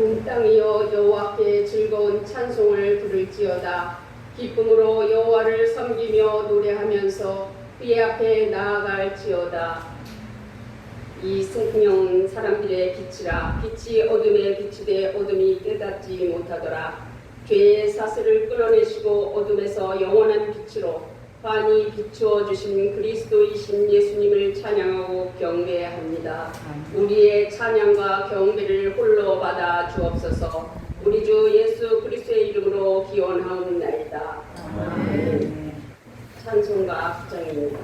온 땅이여 여호와께 즐거운 찬송을 부를지어다. 기쁨으로 여호와를 섬기며 노래하면서 그의 앞에 나아갈지어다. 이 생명 사람들의 빛이라. 빛이 어둠에 비추되 어둠이 깨닫지 못하더라. 죄의 사슬을 끊어내시고 어둠에서 영원한 빛으로 환히 비추어 주신 그리스도이신 예수님을 찬양하고 경배합니다. 우리의 찬양과 경배를 홀로 받아 주옵소서. 우리 주 예수 그리스도의 이름으로 기원하옵나이다. 아멘. 찬송가 부장입니다.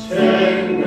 생명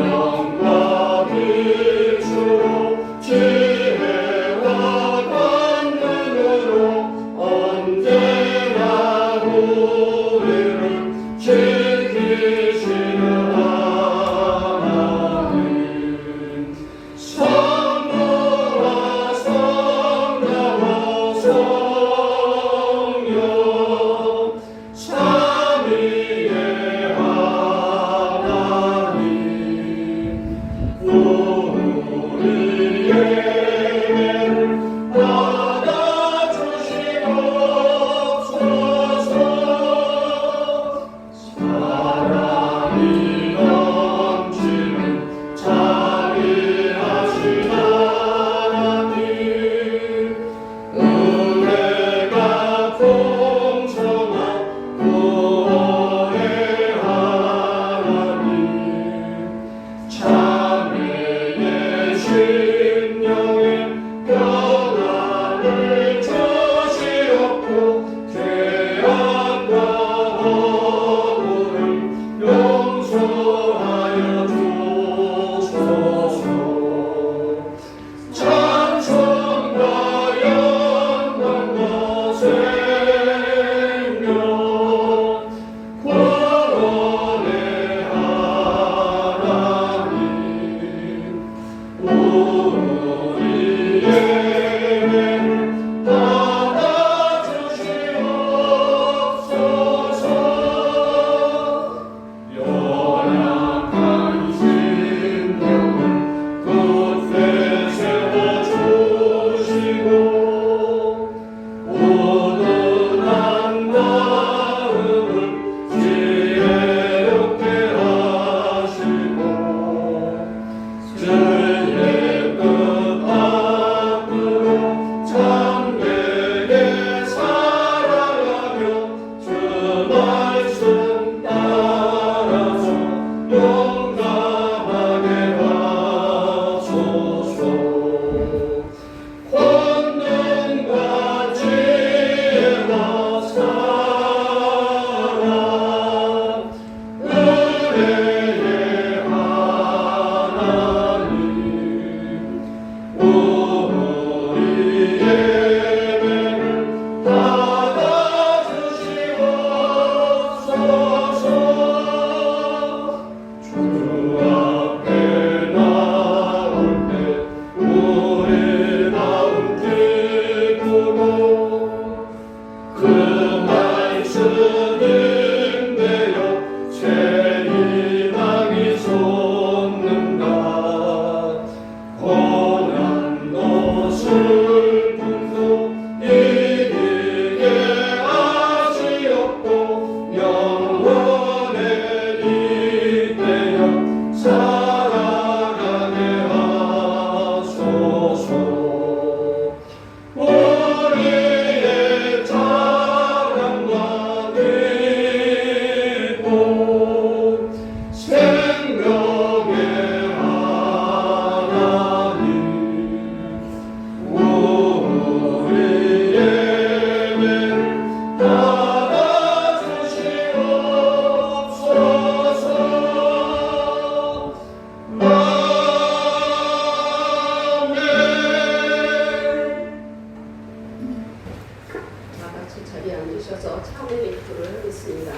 자리에 앉으셔서 참회 기도를 하겠습니다.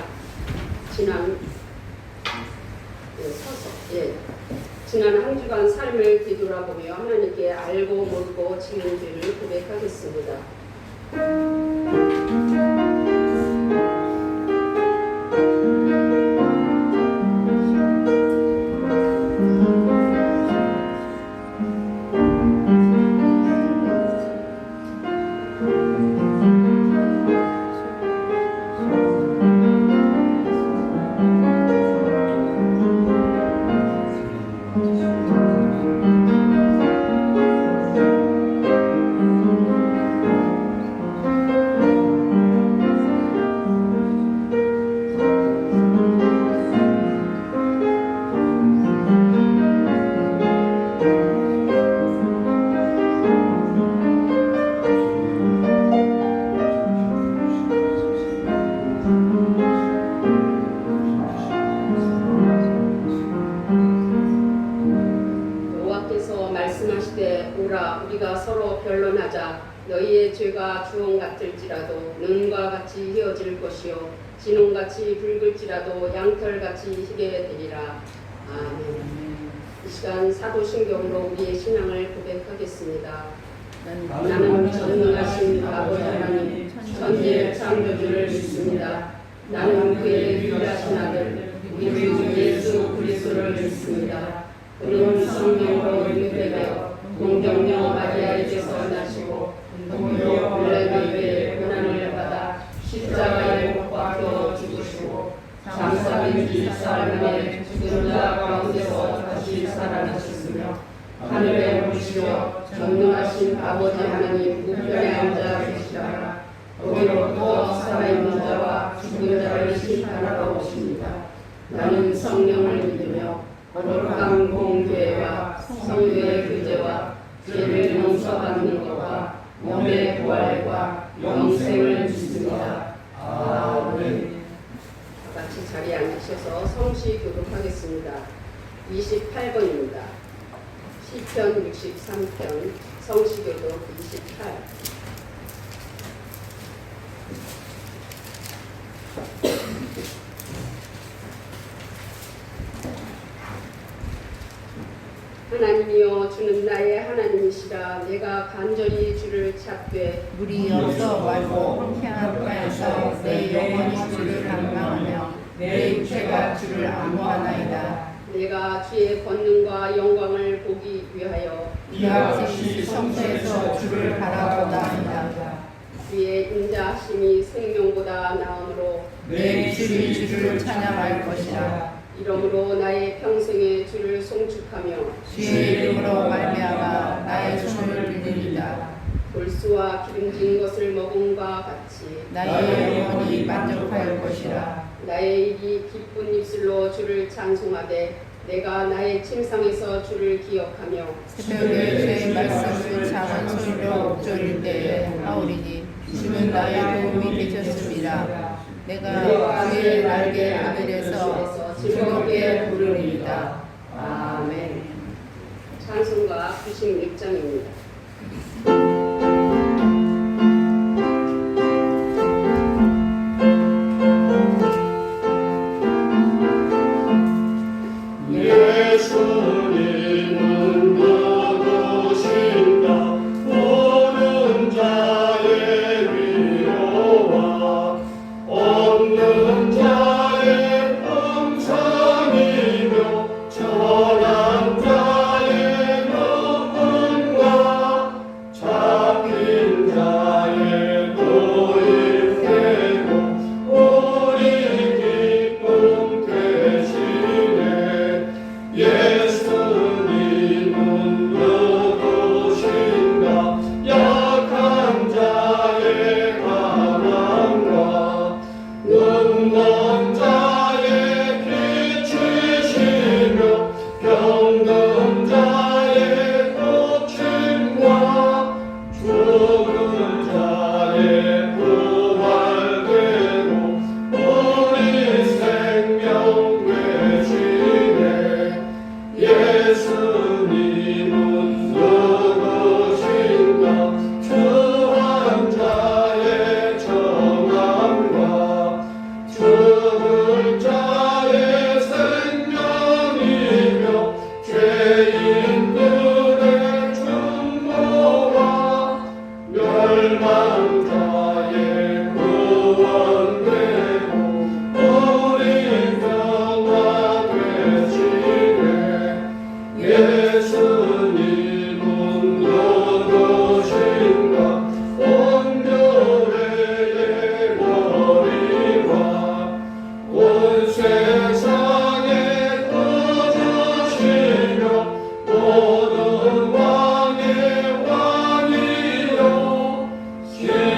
지난 한 주간 삶을 뒤돌아보며 하나님께 알고 모르고 지은 죄를 고백하겠습니다. 말씀하시되 오라 우리가 서로 변론하자. 너희의 죄가 주홍 같을지라도 눈과 같이 희어질 것이요 진홍같이 붉을지라도 양털같이 희게 되리라. 아멘. 이 시간 사도신경으로 우리의 신앙을 고백하겠습니다. 나는 전능하신 아버지 하나님 천지의 창조주를 믿습니다. 나는 그의 유일하신 아들 우리 주 예수 그리스도를 믿습니다. 그는 성령으로 잉태되어 동정녀 마리아에게서 나시고 본토 빌라도에게 고난을 받아 십자가에 못 박혀 죽으시고 장사된 지 사흘 만에 죽은 자 가운데서 다시 살아나셨으며 하늘에 오르시어 전능하신 아버지 하나님 우편에 앉아 계시다가 거기로부터 살아있는 자와 죽은 자를 심판하러 오십니다. 나는 성령을 믿으며 거룩한 공교회와 성도의 교제와 죄를 용서받는 것과 몸의 부활과 영생을 믿습니다. 아멘. 같이 자리에 앉으셔서 성시 교독하겠습니다. 28번입니다. 시편 63편 성시 교독 28. 하나님이여 주는 나의 하나님이시라. 내가 간절히 주를 찾되 물이 없어 말고 황폐한 땅에서 내 영혼이 주를 갈망하며 내 육체가 주를 안무하나이다. 내가 주의 권능과 영광을 보기 위하여 이같이 성소에서 주를 바라보나이다. 주의 인자하심이 생명보다 나으므로 내 입술이 주를 찬양할 것이라. 이러므로 나의 평생에 주를 송축하며 주의 이름으로 말미암아 나의 손을 빌리리다. 돌수와 기름진 것을 먹음과 같이 나의 영혼이 만족할 것이라. 나의 입이 기쁜 입술로 주를 찬송하되 내가 나의 침상에서 주를 기억하며 새벽에 주의 말씀을 작은 소리로 옥졸일 때에 하오리니 주는 나의 도움이 되셨습니다. 내가 주의 날개 하늘에서 즐겁게 부르리이다. 아멘. 찬송가 96장입니다. 전한 자의 영혼과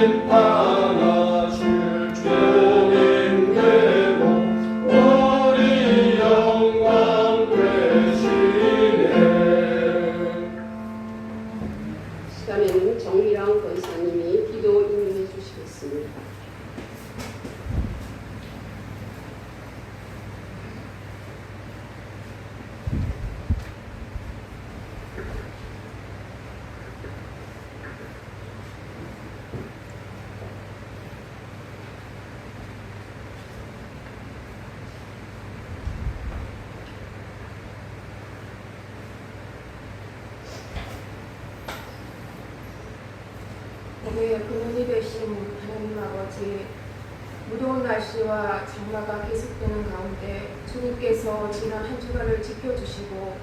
심판하실 주님 되고 우리 영광 되시네. 시간에는 정미랑 권사님이 기도 인도해 주시겠습니다. 우리의 근원이 되신 하나님 아버지, 무더운 날씨와 장마가 계속되는 가운데 주님께서 지난 한 주간을 지켜주시고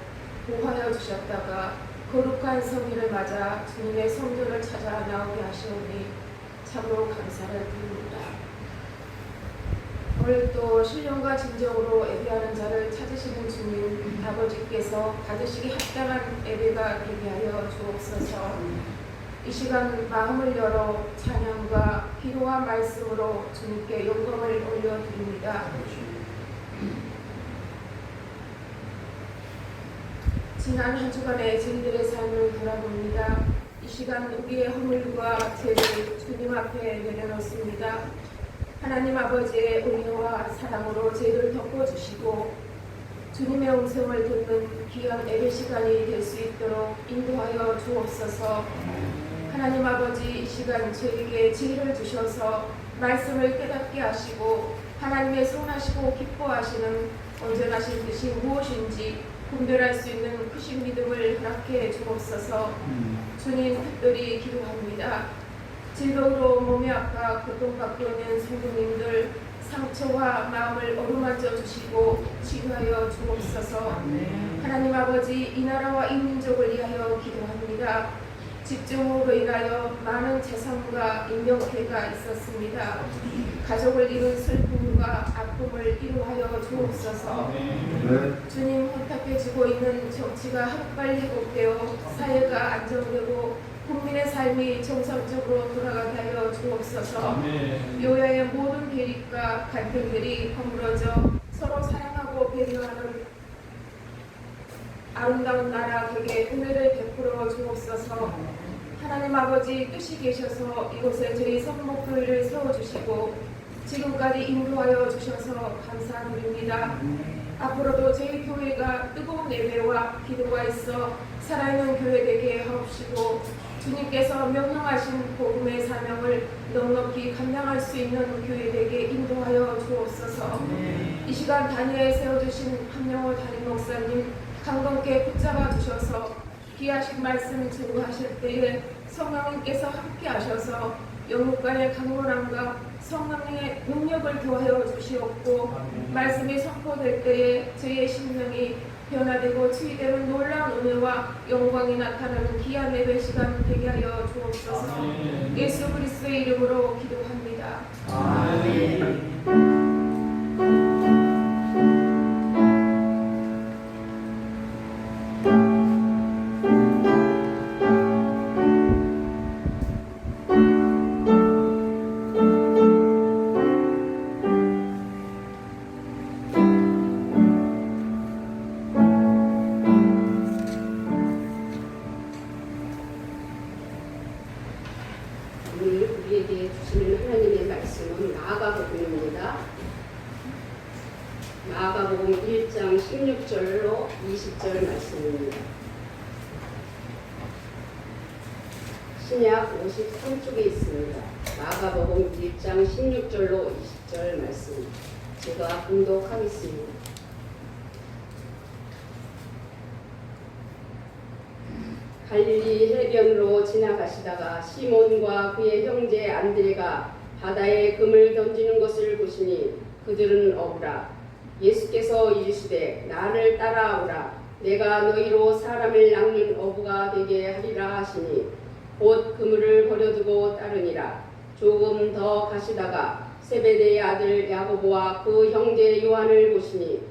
보호하여 주셨다가 거룩한 성일을 맞아 주님의 성전을 찾아 나오게 하시오니 참으로 감사를 드립니다. 오늘 또 신령과 진정으로 예배하는 자를 찾으시는 주님 아버지께서 받으시기 합당한 예배가 되게 하여 주옵소서. 이 시간 마음을 열어 찬양과 기도와 말씀으로 주님께 영광을 올려드립니다. 지난 한 주간의 저희들의 삶을 돌아봅니다. 이 시간 우리의 허물과 죄를 주님 앞에 내려놓습니다. 하나님 아버지의 은혜와 사랑으로 죄를 덮어주시고 주님의 음성을 듣는 귀한 예배 시간이 될 수 있도록 인도하여 주옵소서. 하나님 아버지, 이 시간 저에게 지혜를 주셔서 말씀을 깨닫게 하시고 하나님의 선하시고 기뻐하시는 온전하신 뜻이 무엇인지 분별할 수 있는 크신 믿음을 허락해 주옵소서. 주님 특별히 기도합니다. 질병으로 몸이 아파 고통받고 있는 성도님들 상처와 마음을 어루만져 주시고 치유하여 주옵소서. 하나님 아버지, 이 나라와 이 민족을 위하여 기도합니다. 집중으로 인하여 많은 재산과 인명피해가 있었습니다. 가족을 이룬 슬픔과 아픔을 이루하여 주옵소서. 주님, 혼탁해지고 있는 정치가 하루빨리 회복되어 사회가 안정되고 국민의 삶이 정상적으로 돌아가게 하여 주옵소서. 여야의 모든 대립과 갈등들이 허물어져 서로 사랑하고 배려하는 아름다운 나라 되게 은혜를 베풀어 주옵소서. 하나님 아버지, 뜻이 계셔서 이곳에 저희 성목교회를 세워주시고 지금까지 인도하여 주셔서 감사드립니다. 앞으로도 저희 교회가 뜨거운 예배와 기도가 있어 살아있는 교회 되게 하옵시고 주님께서 명령하신 복음의 사명을 넉넉히 감당할 수 있는 교회 되게 인도하여 주옵소서. 이 시간 단위에 세워주신 한명호 담임 목사님 강건케 붙잡아 주셔서 귀하신 말씀 증거하실 때에 성령님께서 함께 하셔서 영육간의 강건함과 성령의 능력을 더하여 주시옵고 말씀이 선포될 때에 저희의 심령이 변화되고 치유되는 놀라운 은혜와 영광이 나타나는 귀한 예배 시간 되게 하여 주옵소서. 예수 그리스도의 이름으로 기도합니다. 아멘. 우리에게 주시는 하나님의 말씀은 마가복음입니다. 마가복음 1장 16절로 20절 말씀입니다. 신약 53쪽에 있습니다. 마가복음 1장 16절로 20절 말씀 제가 봉독하겠습니다. 갈릴리 해변으로 지나가시다가 시몬과 그의 형제 안드레가 바다에 금을 던지는 것을 보시니 그들은 어부라. 예수께서 이르시되 나를 따라오라. 내가 너희로 사람을 낚는 어부가 되게 하리라 하시니 곧 그물을 버려두고 따르니라. 조금 더 가시다가 세베대의 아들 야고보와 그 형제 요한을 보시니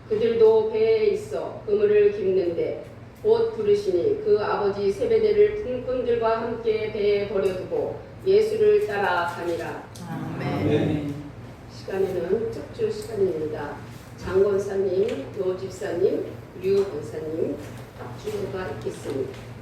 그들도 배에 있어 그물을 깁는데 곧 부르시니 그 아버지 세베대를 품꾼들과 함께 배에 버려두고 예수를 따라가니라. 아멘. 시간에는 특주 시간입니다. 장 권사님, 노 집사님, 류 권사님 합주가 있겠습니다.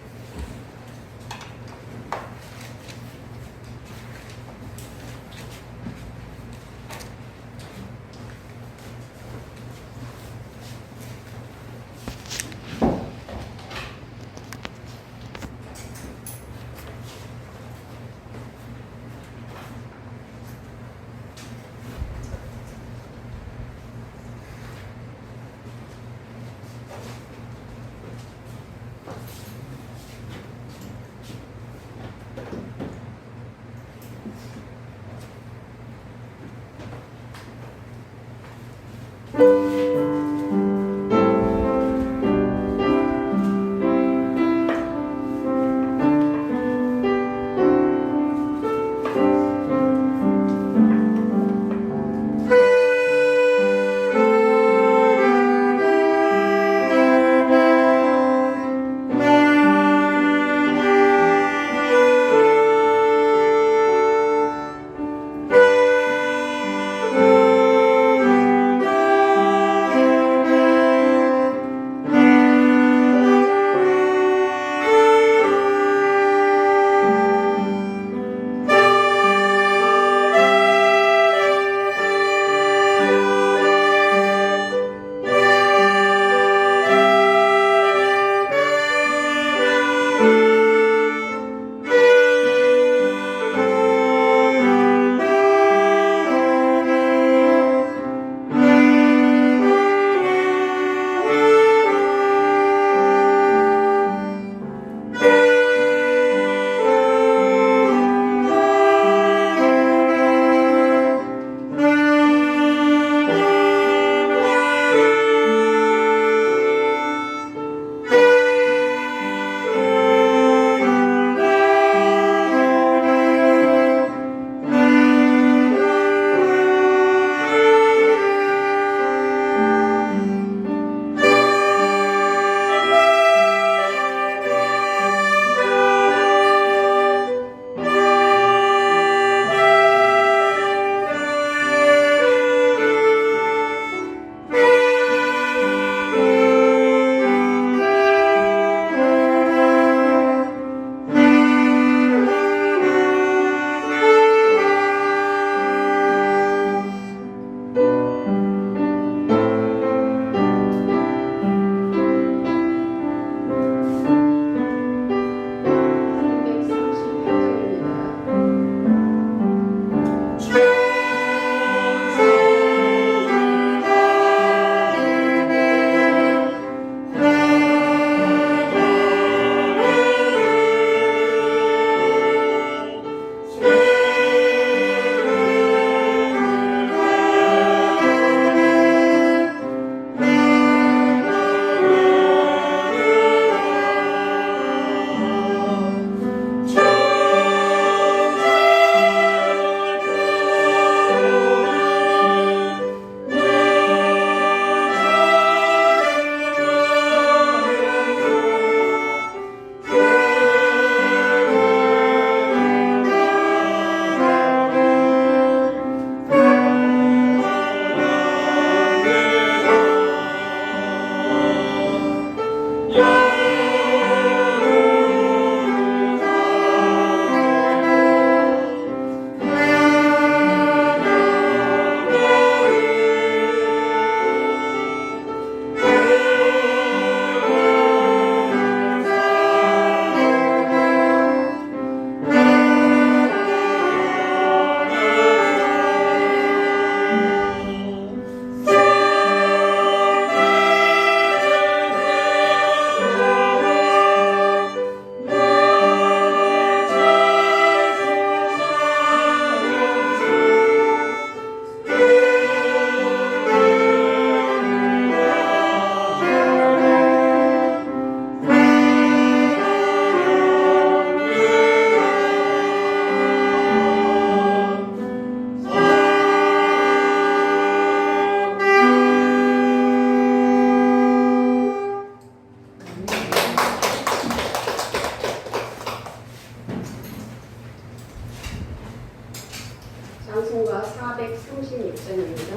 찬송가 436장입니다.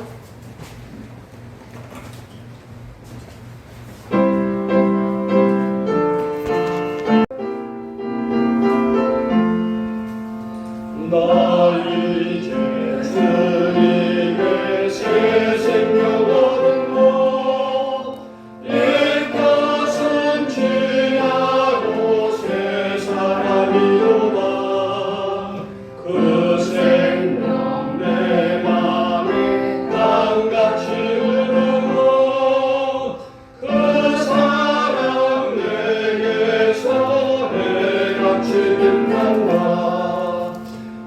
나 이제 주님의 새 생명 얻었노. 옛것은 지나고 새 사람이로다. 그 생명 내 맘에 강같이 흐르고 그 사랑 내게서 해같이 빛난다.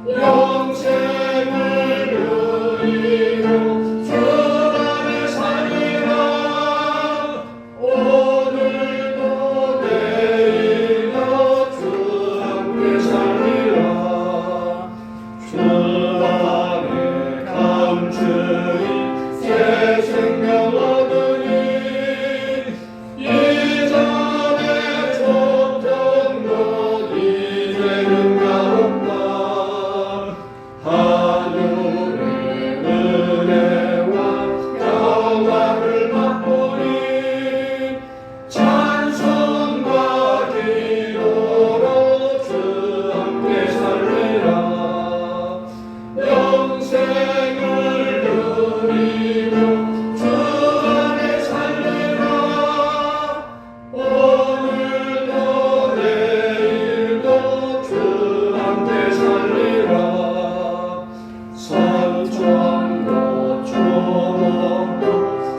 영생을 누리고 주 안에 살리라. 오늘도 내일도 주 함께 살리라. 주 안에 감추리 새 생명 얻으니 이전에 줬던 것 이제는 가없다. 하늘의 은혜와 영광을 맛보니 찬송과 기도로 주 함께 살리라. 영생을 누리며 주 안에 살리라. 오늘도 내일도 주 함께 살리라. 산천도 초목도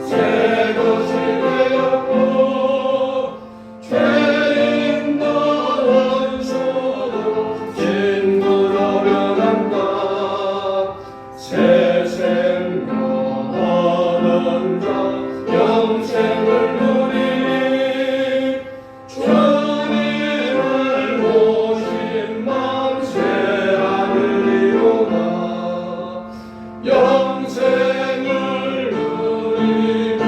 새 것이 되었고 죄인도 원수도 친구로 변한다. 새 생명 얻은 자 영생을 누리니 주님을 모신 맘새 하늘이로다. 영생을 누리고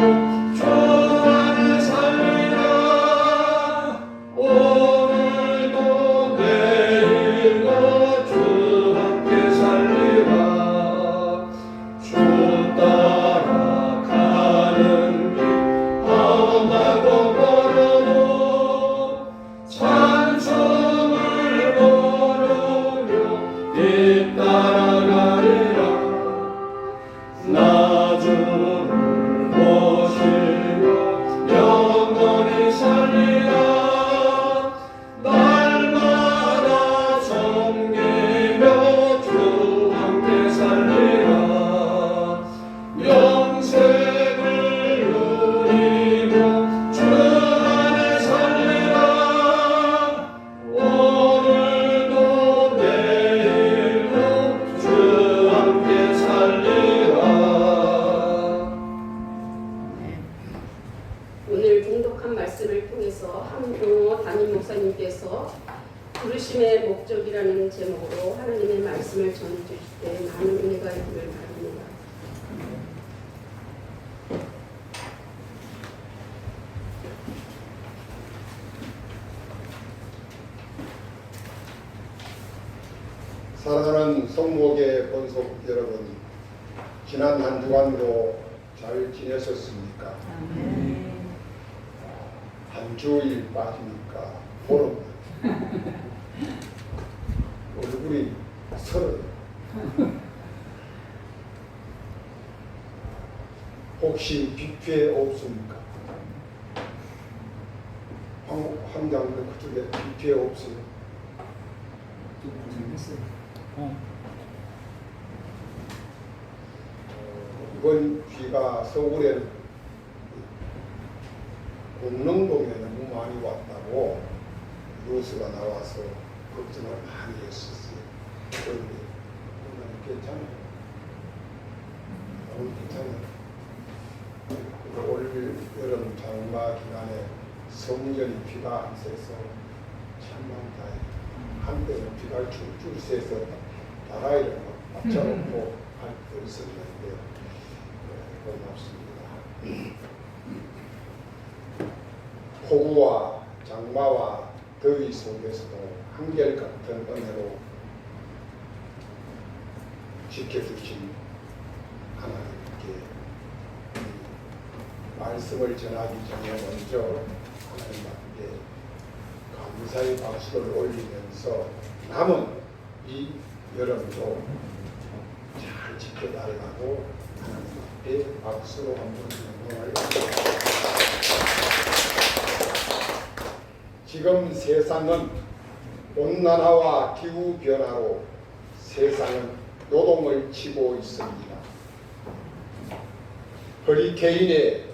주 안에 살리라. 오늘도 내일도 주 함께 살리라. 주 따라가는 길 험하고 멀어도 찬송을 부르며 이 따라가리라. 나 주를 모시며 영원히 살리라. 날마다 섬기며 주 함께 살리라. 영생을 누리며 주 안에 살리라. 오늘도 내일도 주 함께 살리라. 오늘 봉독한 말씀을 통해서 한용호 담임 목사님께서 부르심의 목적이라는 제목으로 하나님의 말씀을 전해주실 때 많은 은혜가 있기를 바랍니다. 사랑하는 성목의 권속 여러분, 지난 한 주간도 잘 지내셨습니까? 한 주일 빠지니까 보름 얼굴이 서러요. 혹시 뷔페 없습니까? 황장도 그쪽에 뷔페 없어요? 이번 비가 서울에 공릉동에 너무 많이 왔다고 뉴스가 나와서 걱정을 많이 했었어요. 그런데 오늘 괜찮아요. 오늘 괜찮아요. 올 여름 장마 기간에 성년이 비가 안 세서 참만 다행이에요. 한때는 비가 줄줄 새서 다라이를 맞춰놓고 할 때 있었는데 고맙습니다. 폭우와 장마와 더위 속에서도 한결같은 은혜로 지켜주신 하나님께 이 말씀을 전하기 전에 먼저 하나님 앞에 감사의 박수를 올리면서 남은 이 여름도 잘 지켜달라고 하나님 앞에 박수로 한번 영광을 지금 세상은 온난화와 기후 변화로 세상은 요동을 치고 있습니다. 허리케인에,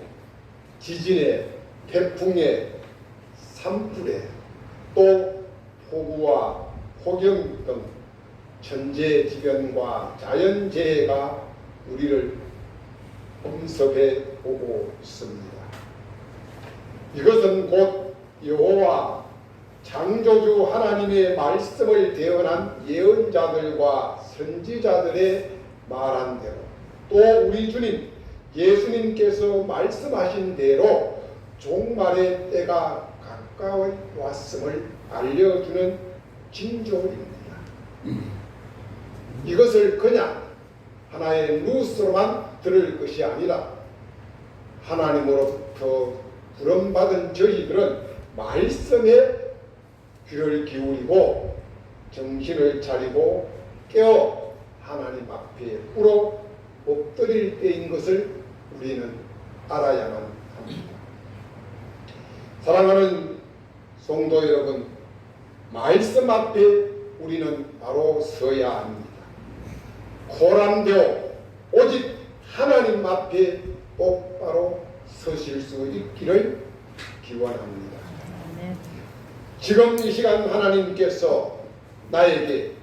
지진에, 태풍에, 산불에, 또 폭우와 폭염 등 천재지변과 자연재해가 우리를 엄습해 오고 있습니다. 이것은 곧 여호와 창조주 하나님의 말씀을 대언한 예언자들과 선지자들의 말한 대로 또 우리 주님 예수님께서 말씀하신 대로 종말의 때가 가까이 왔음을 알려주는 징조입니다. 이것을 그냥 하나의 뉴스로만 들을 것이 아니라 하나님으로부터 부름받은 저희들은 말씀에 귀를 기울이고 정신을 차리고 깨어 하나님 앞에 울어 엎드릴 때인 것을 우리는 알아야만 합니다. 사랑하는 성도 여러분, 말씀 앞에 우리는 바로 서야 합니다. 고란되어 오직 하나님 앞에 똑바로 서실 수 있기를 기원합니다. 지금 이 시간 하나님께서 나에게,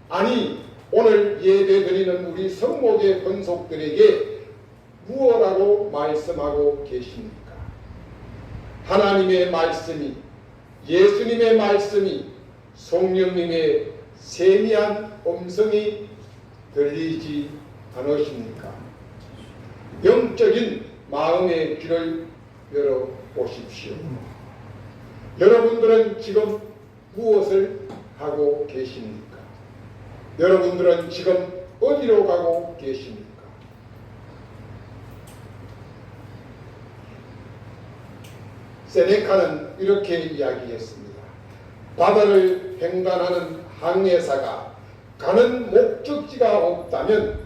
아니 오늘 예배드리는 우리 성목의 권속들에게 무엇라고 말씀하고 계십니까? 하나님의 말씀이, 예수님의 말씀이, 성령님의 세미한 음성이 들리지 않으십니까? 영적인 마음의 귀를 열어보십시오. 여러분들은 지금 무엇을 하고 계십니까? 여러분들은 지금 어디로 가고 계십니까? 세네카는 이렇게 이야기했습니다. 바다를 횡단하는 항해사가 가는 목적지가 없다면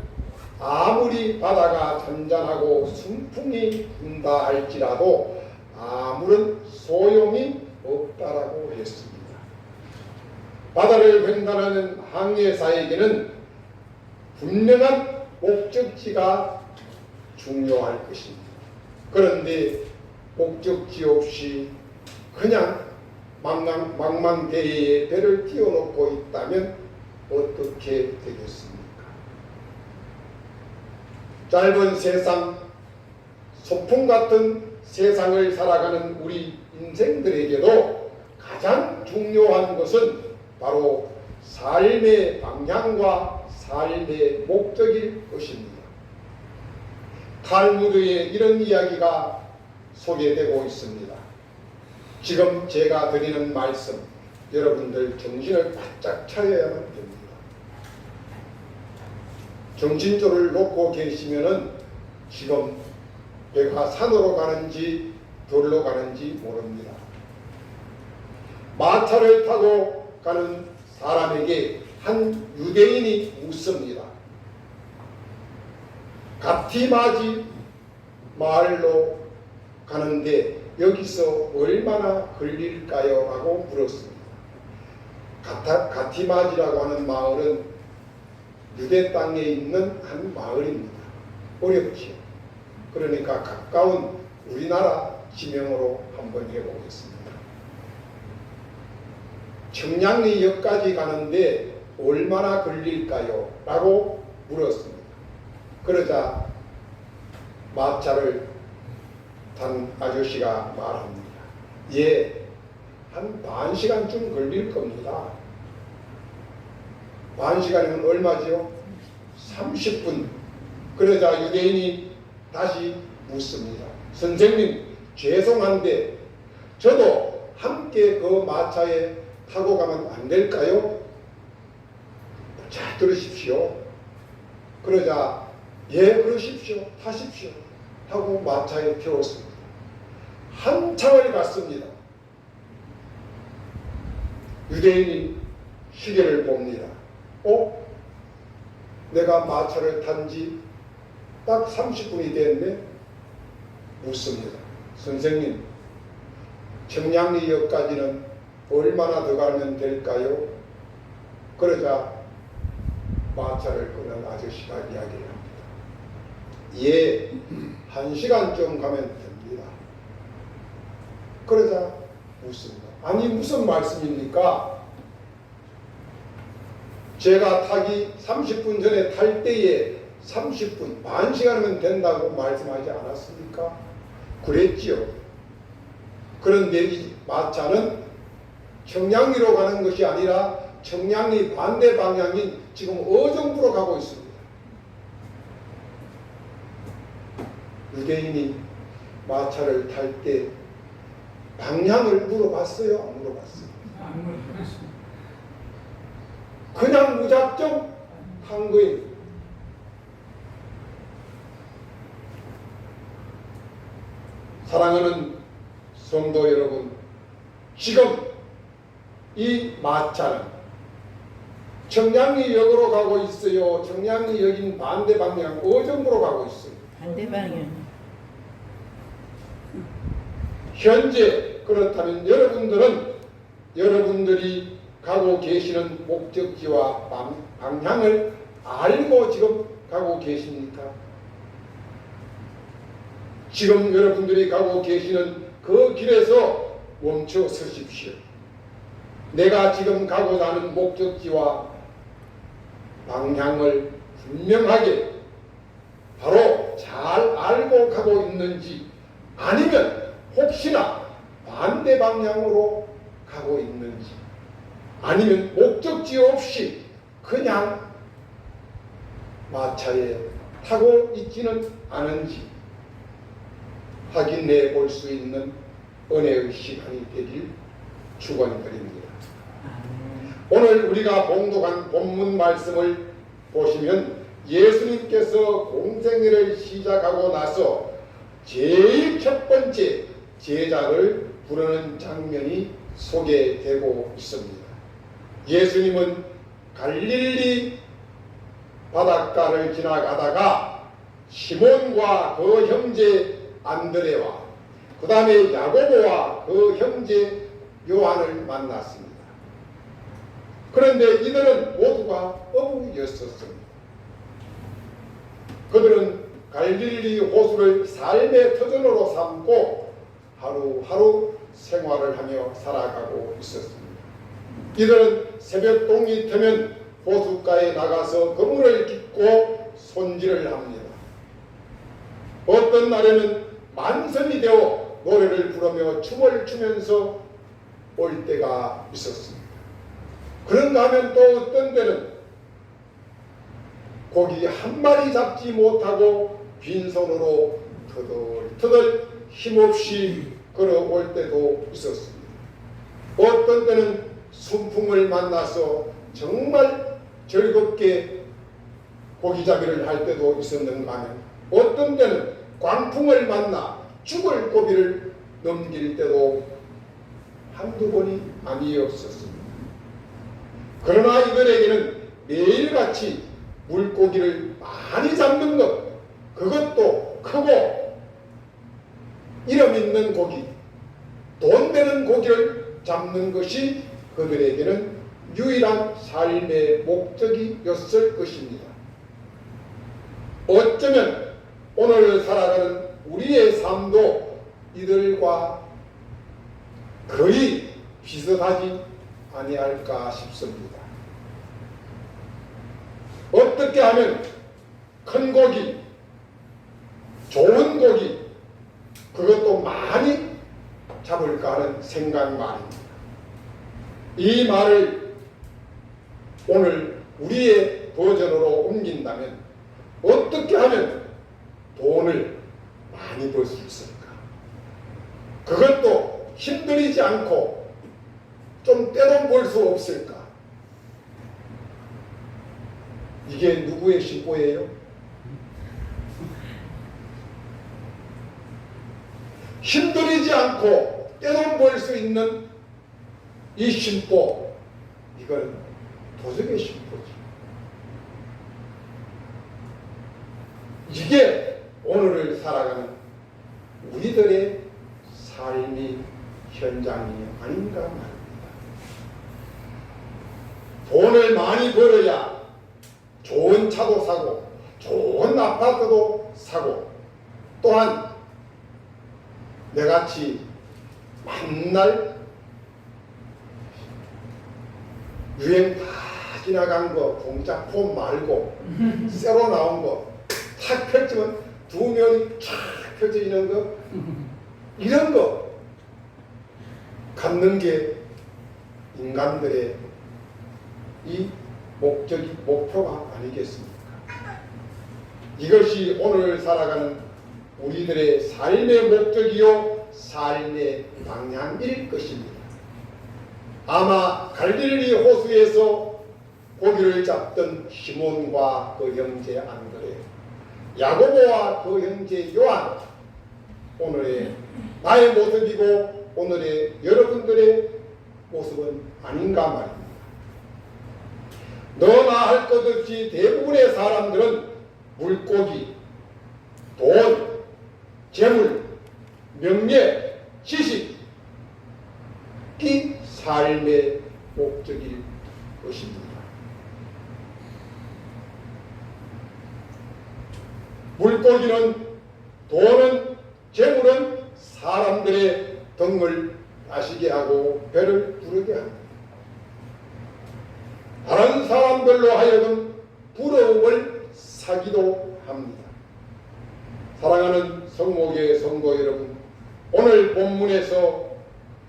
아무리 바다가 잔잔하고 순풍이 분다 할지라도 아무런 소용이 없다라고 했습니다. 바다를 횡단하는 항해사에게는 분명한 목적지가 중요할 것입니다. 그런데 목적지 없이 그냥 망망대해에 배를 띄워놓고 있다면 어떻게 되겠습니까? 짧은 세상, 소풍 같은 세상을 살아가는 우리 인생들에게도 가장 중요한 것은 바로 삶의 방향과 삶의 목적일 것입니다. 탈무드에 이런 이야기가 소개되고 있습니다. 지금 제가 드리는 말씀, 여러분들 정신을 바짝 차려야만 됩니다. 정신줄을 놓고 계시면은 지금 배가 산으로 가는지 들로 가는지 모릅니다. 마차를 타고 가는 사람에게 한 유대인이 묻습니다. 가티마지 마을로 가는데 여기서 얼마나 걸릴까요? 라고 물었습니다. 가티마지라고 하는 마을은 유대 땅에 있는 한 마을입니다. 어렵지요. 그러니까 가까운 우리나라 지명으로 한번 해보겠습니다. 청량리역까지 가는데 얼마나 걸릴까요? 라고 물었습니다. 그러자 마차를 탄 아저씨가 말합니다. 예, 한 반 시간쯤 걸릴 겁니다. 반 시간이면 얼마지요? 30분. 그러자 유대인이 다시 묻습니다. 선생님, 죄송한데 저도 함께 그 마차에 타고 가면 안 될까요? 잘 들으십시오. 그러자 예 그러십시오 타십시오 하고 마차에 태웠습니다. 한참을 갔습니다. 유대인이 시계를 봅니다. 내가 마차를 탄 지 딱 30분이 됐네? 묻습니다. 선생님, 청량리역까지는 얼마나 더 가면 될까요? 그러자 마차를 끄는 아저씨가 이야기를 합니다. 예, 1시간쯤 가면 됩니다. 그러자 묻습니다. 아니 무슨 말씀입니까? 제가 타기 30분 전에 탈 때에 30분, 반 시간이면 된다고 말씀하지 않았습니까? 그랬지요. 그런데 이 마차는 청량리로 가는 것이 아니라 청량리 반대 방향인 지금 어정부로 가고 있습니다. 유대인이 마차를 탈 때 방향을 물어봤어요? 안 물어봤어요? 그냥 무작정 한 거예요. 사랑하는 성도 여러분, 지금 이 마차는 청량리역으로 가고 있어요. 청량리역인 반대 방향 어정부로 가고 있어요. 반대 방향. 현재 그렇다면 여러분들이 가고 계시는 목적지와 방향을 알고 지금 가고 계십니까? 지금 여러분들이 가고 계시는 그 길에서 멈춰 서십시오. 내가 지금 가고자 하는 목적지와 방향을 분명하게 바로 잘 알고 가고 있는지, 아니면 혹시나 반대 방향으로 가고 있는지, 아니면 목적지 없이 그냥 마차에 타고 있지는 않은지 확인해 볼 수 있는 은혜의 시간이 되길 축원드립니다. 오늘 우리가 봉독한 본문 말씀을 보시면 예수님께서 공생애를 시작하고 나서 제일 첫 번째 제자를 부르는 장면이 소개되고 있습니다. 예수님은 갈릴리 바닷가를 지나가다가 시몬과 그 형제 안드레와 그 다음에 야고보와 그 형제 요한을 만났습니다. 그런데 이들은 모두가 어부였었습니다. 그들은 갈릴리 호수를 삶의 터전으로 삼고 하루하루 생활을 하며 살아가고 있었습니다. 이들은 새벽동이 되면 호숫가에 나가서 그물을 깃고 손질을 합니다. 어떤 날에는 만선이 되어 노래를 부르며 춤을 추면서 올 때가 있었습니다. 그런가 하면 또 어떤 때는 고기 한 마리 잡지 못하고 빈손으로 터덜터덜 힘없이 걸어올 때도 있었습니다. 어떤 때는 순풍을 만나서 정말 즐겁게 고기잡이를 할 때도 있었는가 하면 어떤 때는 광풍을 만나 죽을 고비를 넘길 때도 한두 번이 아니었었습니다. 그러나 이들에게는 매일같이 물고기를 많이 잡는 것, 그것도 크고 이름 있는 고기, 돈 되는 고기를 잡는 것이 그들에게는 유일한 삶의 목적이었을 것입니다. 어쩌면 오늘 살아가는 우리의 삶도 이들과 거의 비슷하지 아니할까 싶습니다. 어떻게 하면 큰 고기, 좋은 고기, 그것도 많이 잡을까 하는 생각 말입니다. 이 말을 오늘 우리의 버전으로 옮긴다면 어떻게 하면 돈을 많이 벌 수 있을까? 그것도 힘들이지 않고 좀 떼돈 벌 수 없을까? 이게 누구의 심보예요? 힘들이지 않고 떼돈 벌 수 있는 이 심보, 이건 도적의 심보죠. 이게 오늘을 살아가는 우리들의 삶이 현장이 아닌가 말입니다. 돈을 많이 벌어야 좋은 차도 사고 좋은 아파트도 사고 또한 내같이 맨날 유행 다 지나간 거 공짜 폼 말고 새로 나온 거 탁 펼치면 두 면이 쫙 펼쳐지는 거 이런 거 갖는 게 인간들의 이 목표가 아니겠습니까? 이것이 오늘 살아가는 우리들의 삶의 목적이요 삶의 방향일 것입니다. 아마 갈릴리 호수에서 고기를 잡던 시몬과 그 형제 안드레, 야고보와 그 형제 요한, 오늘의 나의 모습이고 오늘의 여러분들의 모습은 아닌가 말입니다. 너나 할 것 없이 대부분의 사람들은 물고기, 돈, 재물, 명예, 지식, 이 삶의 목적일 것입니다. 물고기는, 돈은, 재물은 사람들의 등을 마시게 하고 배를 부르게 합니다. 다른 사람들로 하여금 부러움을 사기도 합니다. 사랑하는 성목의 성도 여러분, 오늘 본문에서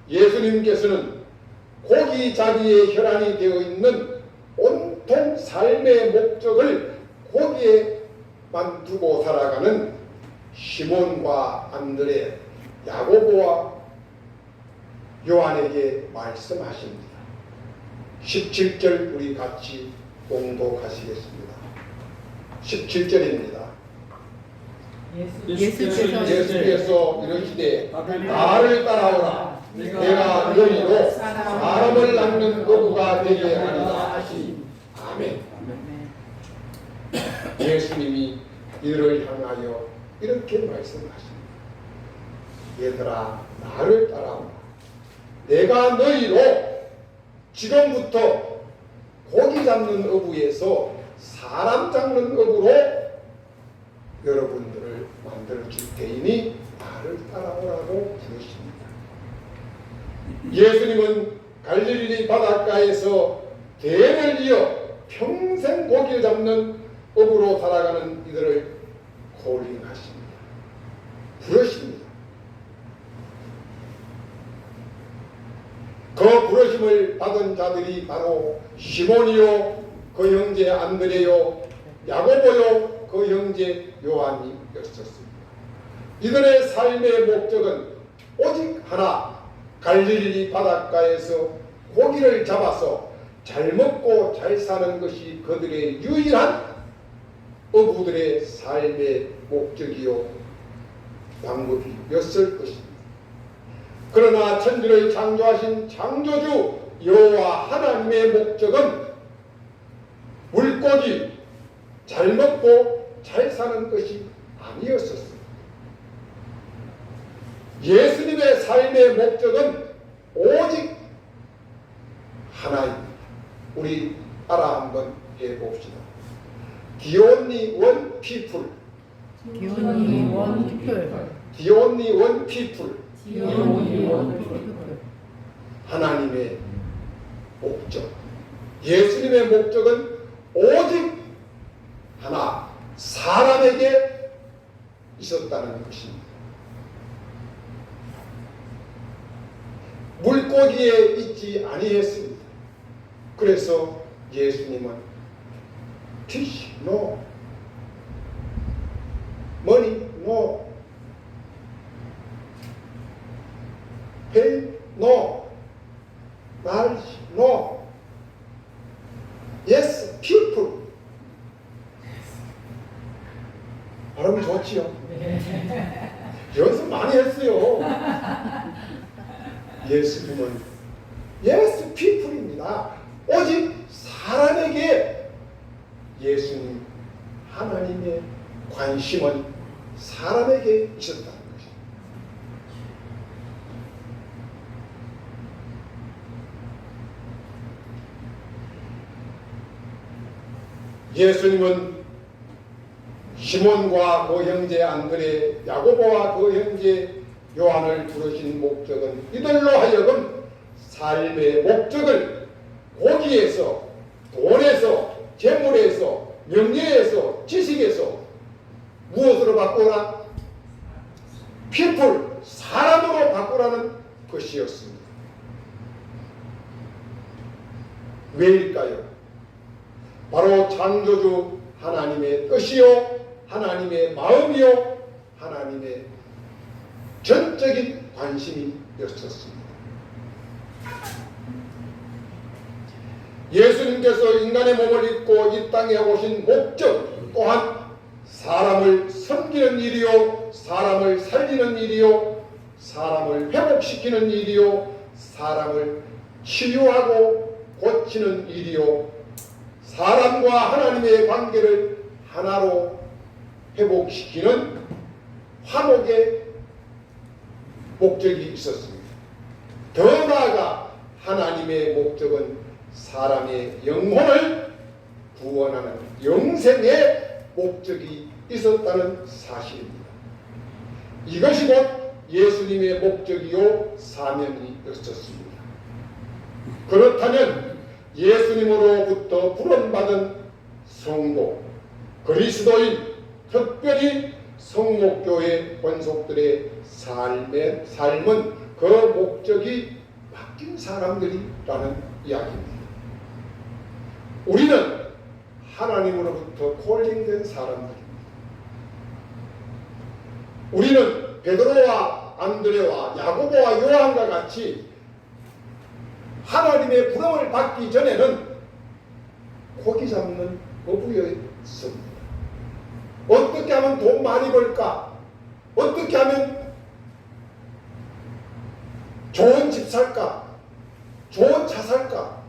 예수님께서는 고기 자기의 혈안이 되어 있는 온통 삶의 목적을 고기에만 두고 살아가는 시몬과 안드레, 야고보와 요한에게 말씀하십니다. 17절 우리 같이 봉독하시겠습니다. 17절입니다. 예수께서 이르시되 나를 따라오라. 내가 너희로 사람을 낚는 어부가 되게 하리라 하시니. 아멘. 예수님이 이들을 향하여 이렇게 말씀하십니다. 얘들아, 나를 따라오라. 내가 너희로 지금부터 고기 잡는 어부에서 사람 잡는 어부로 여러분들을 만들어 줄 테이니 나를 따라오라고 부르십니다. 예수님은 갈릴리 바닷가에서 대를 이어 평생 고기를 잡는 어부로 살아가는 이들을 콜링하십니다. 부르십니다. 그 부르심을 받은 자들이 바로 시몬이요, 그 형제 안드레요, 야고보요, 그 형제 요한이었습니다. 이들의 삶의 목적은 오직 하나, 갈릴리 바닷가에서 고기를 잡아서 잘 먹고 잘 사는 것이 그들의 유일한 어부들의 삶의 목적이요 방법이었을 것입니다. 그러나 천지를 창조하신 창조주 여호와 하나님의 목적은 물고기 잘 먹고 잘 사는 것이 아니었었습니다. 예수님의 삶의 목적은 오직 하나입니다. 우리 따라 한번 해봅시다. The only one people. The only one people. The only one people. The only one people. 하나님의 목적, 예수님의 목적은 오직 하나, 사람에게 있었다는 것입니다. 물고기에 있지 아니했습니다. 그래서 예수님은 fish no, money no, pay no, knowledge no, yes people 발음 좋지요? 연습 많이 했어요. 예수님은 예수 피플입니다. 오직 사람에게 예수님 하나님의 관심은 사람에게 있었다는 것입니다. 예수님은 시몬과 그 형제 안드레, 야고보와 그 형제 요한을 부르신 목적은 이들로 하여금 삶의 목적을 고기에서, 돈에서, 재물에서, 명예에서, 지식에서 무엇으로 바꾸라? people, 사람으로 바꾸라는 것이었습니다. 왜일까요? 바로 창조주 하나님의 뜻이요, 하나님의 마음이요, 하나님의 전적인 관심이었었습니다. 예수님께서 인간의 몸을 입고 이 땅에 오신 목적 또한 사람을 섬기는 일이요, 사람을 살리는 일이요, 사람을 회복시키는 일이요, 사람을 치유하고 고치는 일이요, 사람과 하나님의 관계를 하나로 회복시키는 화목의 목적이 있었습니다. 더 나아가 하나님의 목적은 사람의 영혼을 구원하는 영생의 목적이 있었다는 사실입니다. 이것이 곧 예수님의 목적이요 사명이었습니다. 그렇다면 예수님으로부터 부름받은 성도, 그리스도인, 특별히 성목교회 권속들의 삶은 그 목적이 바뀐 사람들이라는 이야기입니다. 우리는 하나님으로부터 콜링된 사람들입니다. 우리는 베드로와 안드레와 야고보와 요한과 같이 하나님의 부름을 받기 전에는 고기 잡는 어부였습니다. 어떻게 하면 돈 많이 벌까? 어떻게 하면 좋은 집 살까? 좋은 차 살까?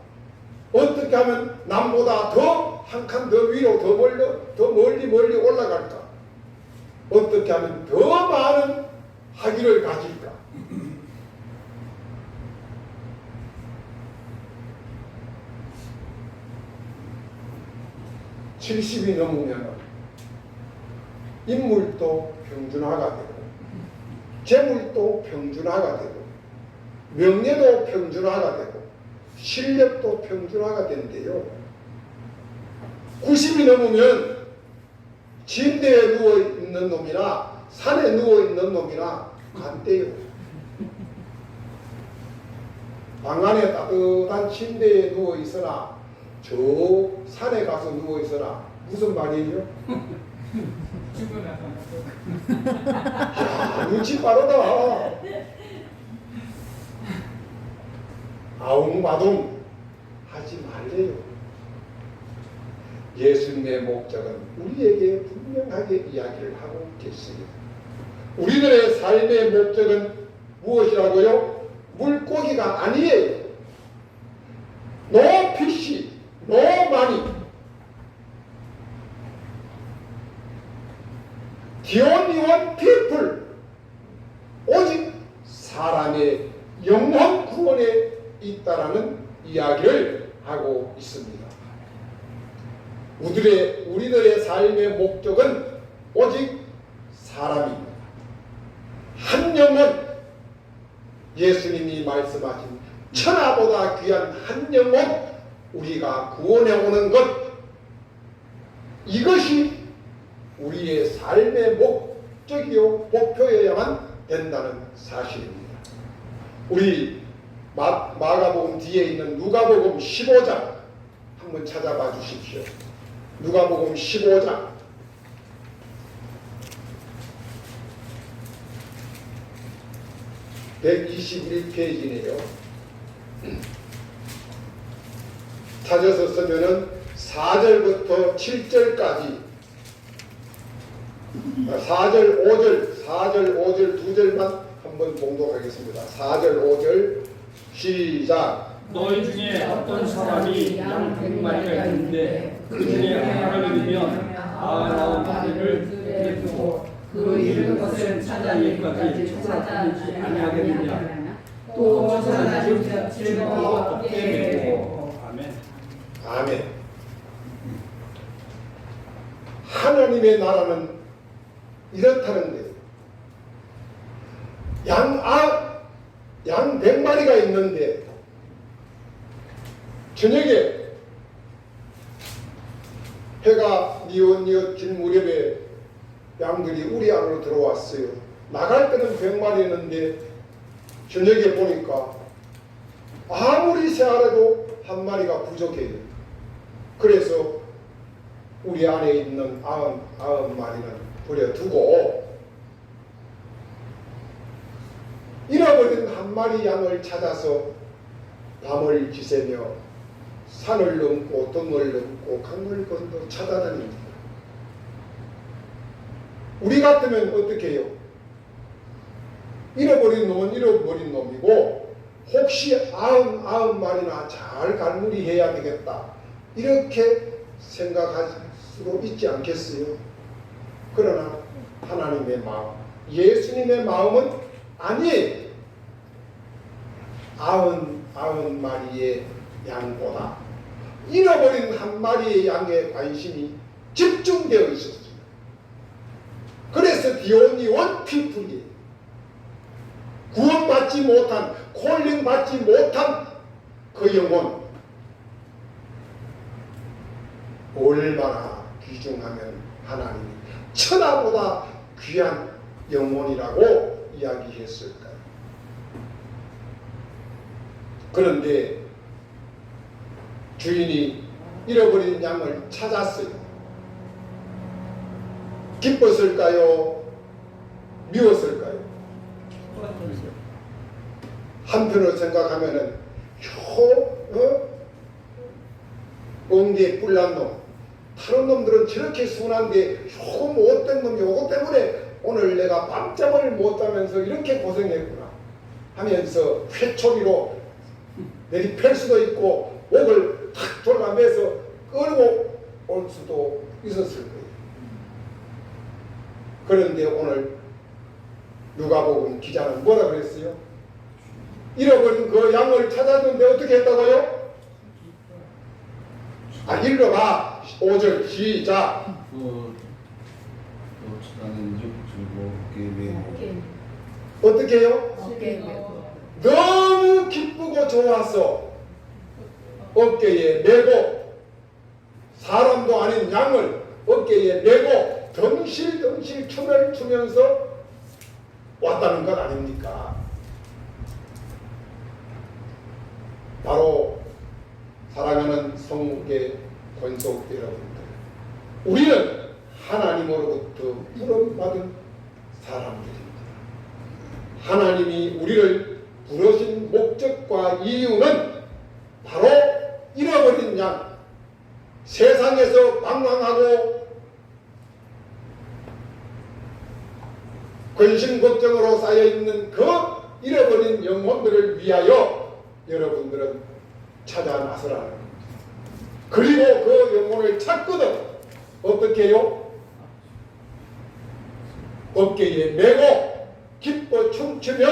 어떻게 하면 남보다 더 한 칸 더 위로 더 멀리 올라갈까? 어떻게 하면 더 많은 학위를 가질까? (70이) 넘으면 인물도 평준화가 되고 재물도 평준화가 되고 명예도 평준화가 되고 실력도 평준화가 된대요. 90이 넘으면 침대에 누워있는 놈이나 산에 누워있는 놈이나 같대요. 방 안에 따뜻한 침대에 누워있으나 저 산에 가서 누워있으나 무슨 말이에요? 야, 눈치 빠르다. 아웅바둥 하지 말래요. 예수님의 목적은 우리에게 분명하게 이야기를 하고 계십니다. 우리들의 삶의 목적은 무엇이라고요? 물고기가 아니에요. No fish, no money. The only one people. 오직 사람의 영혼 구원에 있다라는 이야기를 하고 있습니다. 우리들의 삶의 목적은 오직 사람입니다. 한 영혼, 예수님이 말씀하신 천하보다 귀한 한 영혼 우리가 구원해 오는 것, 이것이 우리의 삶의 목적이요 목표여야만 된다는 사실입니다. 우리 마가복음 뒤에 있는 누가복음 15장 한번 찾아봐 주십시오. 누가복음 15장 121페이지네요. 찾아서 쓰면은 4절부터 7절까지 4절, 5절, 4절, 5절 두 절만 한번 봉독하겠습니다. 4절, 5절 시작. 너희 중에 어떤 사람이 양 100마리가 있는데 그 중에 하나를 잃으면 99마리를 들에 두고 그 잃은 것을 찾아내기까지 찾아다니지 아니하겠느냐. 또 찾아다니면 즐거워 어깨에 메고. 아멘. 아멘. 하나님의 나라는 이렇다는 거예요. 양 100마리가 있는데 저녁에 해가 뉘엿질 무렵에 양들이 우리 안으로 들어왔어요. 나갈 때는 100마리였는데 저녁에 보니까 아무리 세알해도 한 마리가 부족해요. 그래서 우리 안에 있는 99마리는 버려두고 잃어버린 한 마리 양을 찾아서 밤을 지새며 산을 넘고 등을 넘고 강을 건너 찾아다닙니다. 우리 같으면 어떻게 해요? 잃어버린 놈은 잃어버린 놈이고 혹시 99마리나 잘 갈무리해야 되겠다 이렇게 생각할 수도 있지 않겠어요? 그러나 하나님의 마음, 예수님의 마음은 아니에요. 99마리의 양보다 잃어버린 한 마리의 양에 관심이 집중되어 있었어요. 그래서 the only one people이 구원받지 못한, 콜링 받지 못한 그 영혼 얼마나 귀중하면 하나님이 천하보다 귀한 영혼이라고 이야기했을까요? 그런데 주인이 잃어버린 양을 찾았어요. 기뻤을까요? 미웠을까요? 한편으로 생각하면은 엉개 뿔난 놈, 다른 놈들은 저렇게 순한데 조금 못된 놈이 요거 때문에 오늘 내가 밤잠을 못 자면서 이렇게 고생했구나 하면서 회초리로 내리팰 수도 있고 목을 탁 졸라매서 끌고 올 수도 있었을 거예요. 그런데 오늘 누가복음 기자는 뭐라 그랬어요? 잃어버린 그 양을 찾았는데 어떻게 했다고요? 읽어봐. 5절 시작. 어떻게 해요? 너무 기쁘고 좋아서 어깨에 메고 사람도 아닌 양을 어깨에 메고 덩실덩실 춤을 추면서 왔다는 것 아닙니까? 바로 사랑하는 성국의 권속 여러분들, 우리는 하나님으로부터 부름받은 사람들입니다. 하나님이 우리를 부르신 목적과 이유는 바로 잃어버린 양, 세상에서 방황하고 근심 걱정으로 쌓여있는 그 잃어버린 영혼들을 위하여 여러분들은 찾아 나서라는 겁니다. 그리고 그 영혼을 찾거든 어떻게 해요? 어깨에 메고 기뻐 춤추며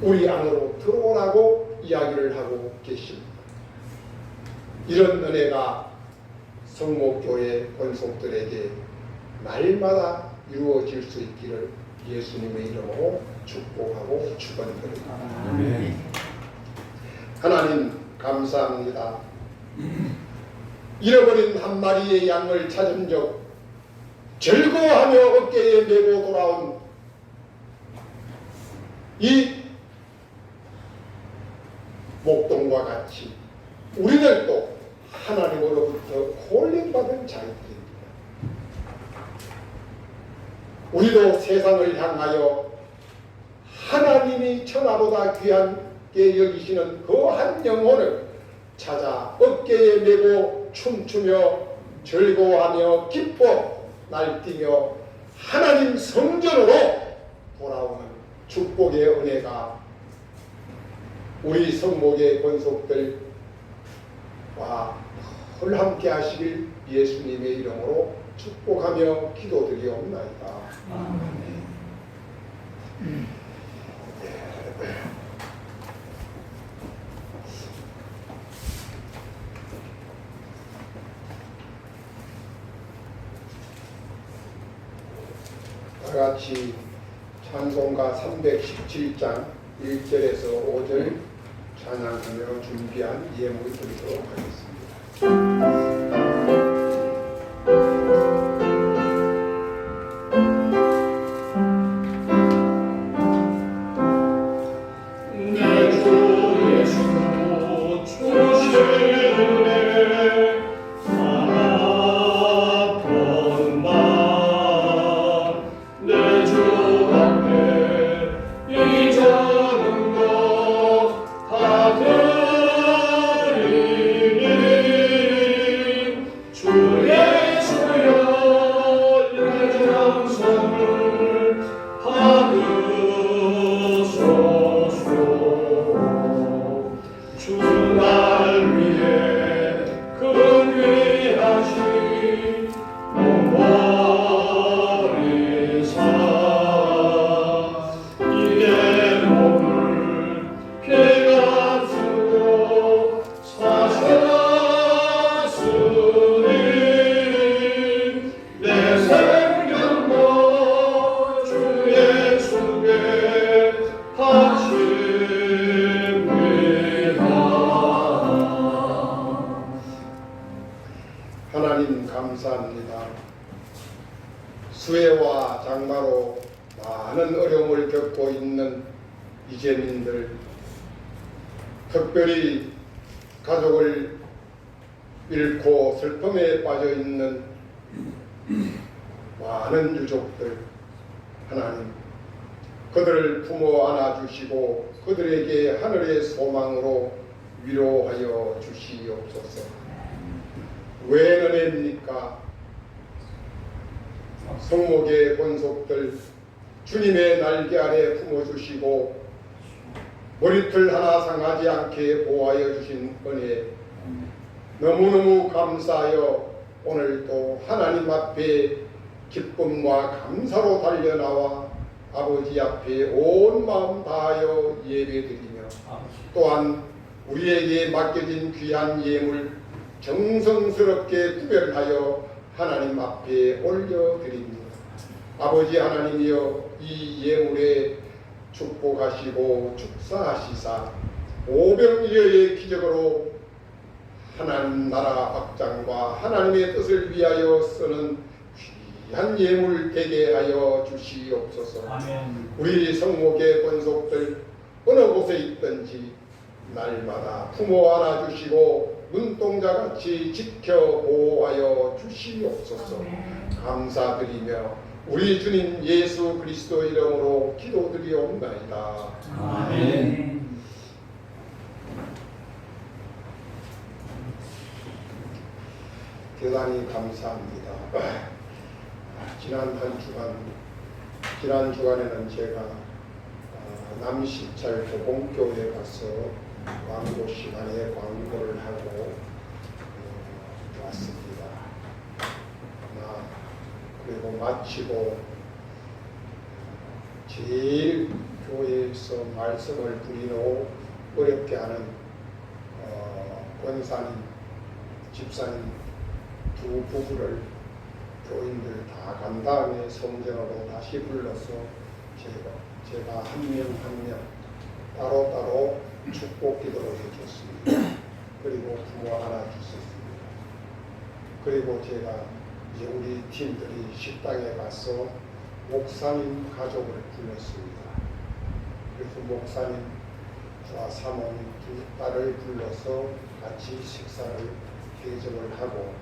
우리 안으로 들어오라고 이야기를 하고 계십니다. 이런 은혜가 성목교회 권속들에게 날마다 이루어질 수 있기를 예수님의 이름으로 축복하고 축원드립니다. 하나님 감사합니다. 잃어버린 한 마리의 양을 찾은 적 즐거워하며 어깨에 메고 돌아온 이 목동과 같이 우리들도 하나님으로부터 콜링받은 자들입니다. 우리도 세상을 향하여 하나님이 천하보다 귀하게 여기시는 그 한 영혼을 찾아 어깨에 메고 춤추며 즐거워하며 기뻐 날뛰며 하나님 성전으로 돌아오는 축복의 은혜가 우리 성목의 권속들과 늘 함께 하시길 예수님의 이름으로 축복하며 기도드리옵나이다. 다같이 찬송가 317장 1절에서 5절 찬양하며 준비한 예물 드리도록 하겠습니다. 하나님 감사합니다. 수해와 장마로 많은 어려움을 겪고 있는 이재민들, 특별히 가족을 잃고 슬픔에 빠져 있는 많은 유족들, 하나님 그들을 품어 안아주시고 그들에게 하늘의 소망으로 위로하여 주시옵소서. 왜 은혜입니까? 성목의 권속들 주님의 날개 아래 품어주시고 머리털 하나 상하지 않게 보호하여 주신 은혜 너무너무 감사하여 오늘도 하나님 앞에 기쁨과 감사로 달려나와 아버지 앞에 온 마음 다하여 예배드리며 또한 우리에게 맡겨진 귀한 예물 정성스럽게 구별하여 하나님 앞에 올려드립니다. 아버지 하나님이여 이 예물에 축복하시고 축사하시사 오병이어의 기적으로 하나님 나라 확장과 하나님의 뜻을 위하여 쓰는 귀한 예물 되게 하여 주시옵소서. 아멘. 우리 성목의 권속들 어느 곳에 있든지 날마다 품어 안아주시고 눈동자같이 지켜 보호하여 주시옵소서. 감사드리며 우리 주님 예수 그리스도 이름으로 기도드리옵나이다. 아멘. 대단히 감사합니다. 지난 주간에는 제가 남시찰 도봉교회에 가서 광고 시간에 광고를 하고 왔습니다. 그리고 마치고 제일 교회에서 말씀을 드리고 어렵게 하는 권사님, 집사님 두 부부를 교인들 다 간 다음에 성전으로 다시 불러서 제가 한 명 한 명 따로따로 축복 기도를 해줬습니다. 그리고 부모 하나 주셨습니다. 그리고 제가 이제 우리 팀들이 식당에 가서 목사님 가족을 불렀습니다. 그래서 목사님과 사모님 두 딸을 불러서 같이 식사를 대접을 하고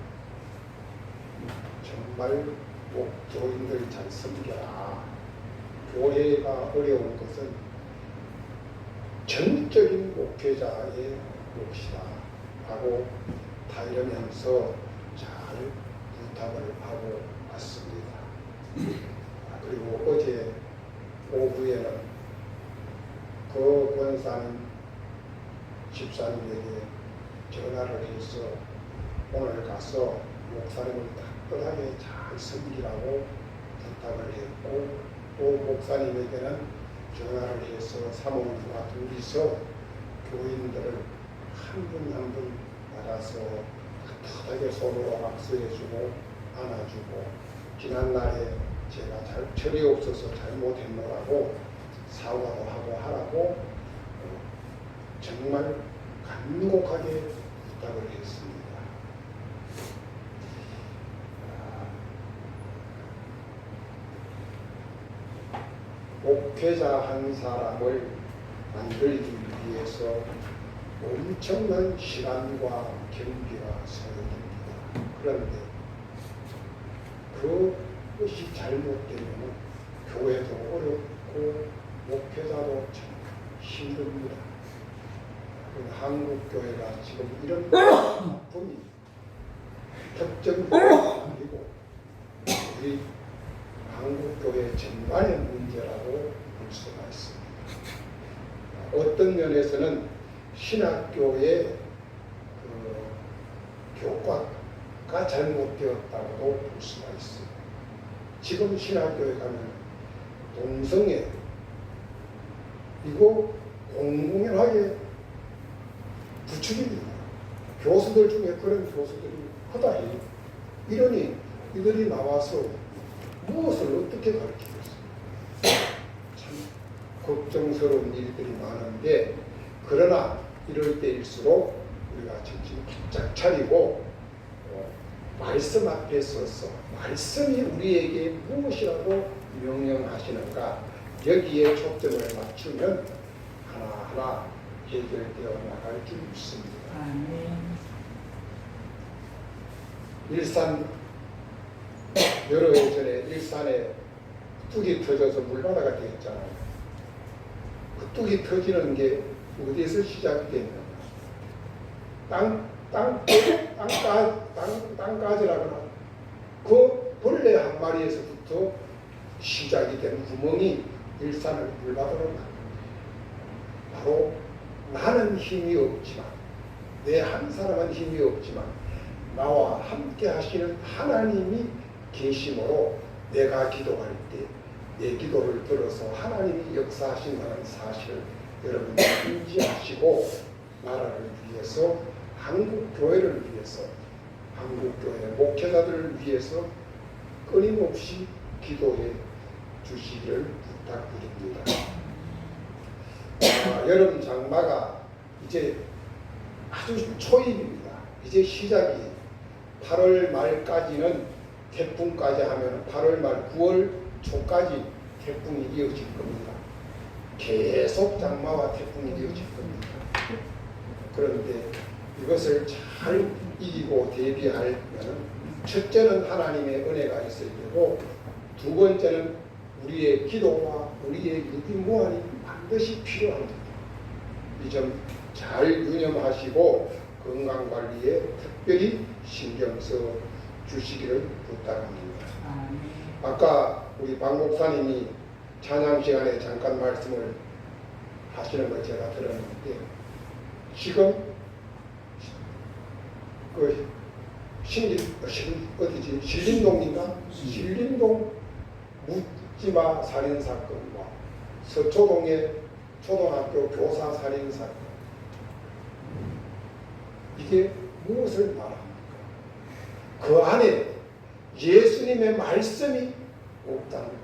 정말 교인들 잘 섬겨라. 교회가 어려운 것은 전적인 목회자의 몫이다 하고 다 이러면서 잘 부탁을 하고 왔습니다. 그리고 어제 오후에는 그 권사님 집사님에게 전화를 해서 오늘 가서 목사님을 따뜻하게 잘 섬기라고 부탁을 했고, 또 목사님에게는 전화를 해서 사모님과 둘이서 교인들을 한 분 한 분 받아서 따뜻하게 서로 악수해주고 안아주고, 지난날에 제가 철이 없어서 잘못했노라고 사과도 하고 하라고 정말 간곡하게 부탁을 했습니다. 목회자 한 사람을 만들기 위해서 엄청난 시간과 경비가 소요됩니다. 그런데 그것이 잘못되면 교회도 어렵고 목회자도 참 힘듭니다. 한국 교회가 지금 이런 아픔이 특정 아니고 우리 한국 교회 전반의 문제라고 볼 수가 있습니다. 어떤 면에서는 신학교의 교과가 잘못되었다고도 볼 수가 있습니다. 지금 신학교에 가면 동성애 이거 공공연하게 부추깁니다. 교수들 중에 그런 교수들이 허다해요. 이러니 이들이 나와서 무엇을 어떻게 가르치겠습니까? 참 걱정스러운 일들이 많은데, 그러나 이럴 때일수록 우리가 정신 바짝 차리고 말씀 앞에 서서 말씀이 우리에게 무엇이라고 명령하시는가, 여기에 초점을 맞추면 하나하나 해결되어 나갈 줄 믿습니다. 일산 여러 해 전에 일산에 뚝이 터져서 물바다가 되었잖아요. 그 뚝이 터지는 게 어디에서 시작됐는가? 땅가지라거나 그 벌레 한 마리에서부터 시작이 된 구멍이 일산을 물바다로 만듭니다. 바로 나는 힘이 없지만, 내 한 사람은 힘이 없지만 나와 함께 하시는 하나님이 계심으로 내가 기도할 때 내 기도를 들어서 하나님이 역사하신다는 사실을 여러분이 인지하시고, 나라를 위해서, 한국 교회를 위해서, 한국 교회 목회자들을 위해서 끊임없이 기도해 주시기를 부탁드립니다. 여름 장마가 이제 아주 초입입니다. 이제 시작이 8월 말까지는 태풍까지 하면 8월 말 9월 초까지 태풍이 이어질 겁니다. 계속 장마와 태풍이 이어질 겁니다. 그런데 이것을 잘 이기고 대비하려면 첫째는 하나님의 은혜가 있어야 되고, 두 번째는 우리의 기도와 우리의 유기무환이 반드시 필요합니다. 이 점 잘 유념하시고 건강관리에 특별히 신경 써 주시기를 부탁합니다. 아까 우리 박 목사님이 찬양 시간에 잠깐 말씀을 하시는 걸 제가 들었는데, 지금 그 어디지? 신림동인가? 신림동 묻지마 살인사건과 서초동의 초등학교 교사 살인사건, 이게 무엇을 말합니까? 그 안에 예수님의 말씀이 없다는 거예요.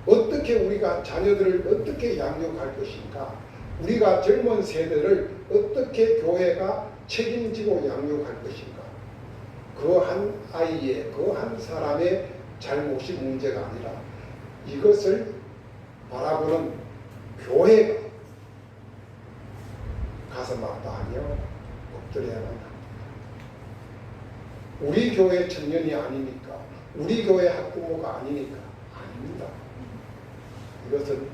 어떻게 우리가 자녀들을 어떻게 양육할 것인가? 우리가 젊은 세대를 어떻게 교회가 책임지고 양육할 것인가? 그 한 아이의, 그 한 사람의 잘못이 문제가 아니라 이것을 바라보는 교회가 가슴 아파하며 엎드려야만 합니다. 우리 교회 청년이 아니니까, 우리 교회 학부모가 아니니까 아닙니다. 이것은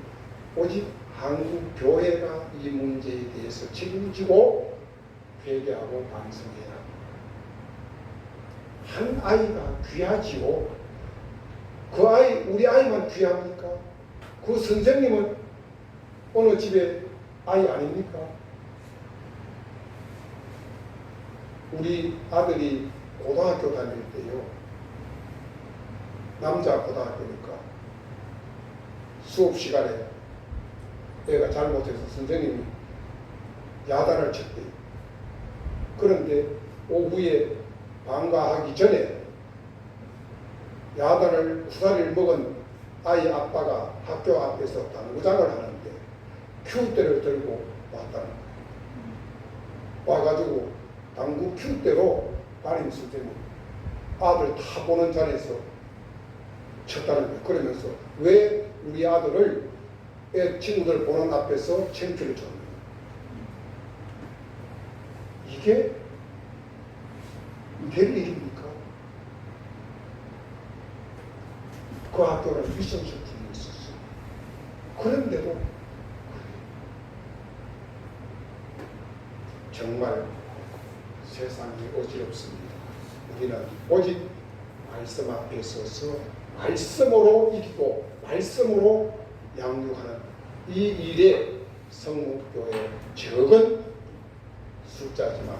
오직 한국 교회가 이 문제에 대해서 책임지고 회개하고 반성해야 합니다. 한 아이가 귀하지요. 그 아이, 우리 아이만 귀합니까? 그 선생님은 어느 집에 아이 아닙니까? 우리 아들이 고등학교 다닐 때요. 남자 고등학교니까 수업 시간에 애가 잘못해서 선생님이 야단을 쳤대요. 그런데 오후에 방과하기 전에 야단을 구사리를 먹은 아이 아빠가 학교 앞에서 당구장을 하는데 큐대를 들고 왔다는 거예요. 와가지고 당구 큐대로 담임 선생님 아들 다 보는 자리에서 쳤다는 거예요. 그러면서 왜 우리 아들을 애 친구들 보는 앞에서 창피를 줬는가? 이게 될 일입니까? 그 학교는 미션쇼핑이 있었어요. 그런데도 정말 세상이 어지럽습니다. 우리는 오직 말씀 앞에 서서 말씀으로 이기고 말씀으로 양육하는 이 일에 성목교의 적은 숫자지만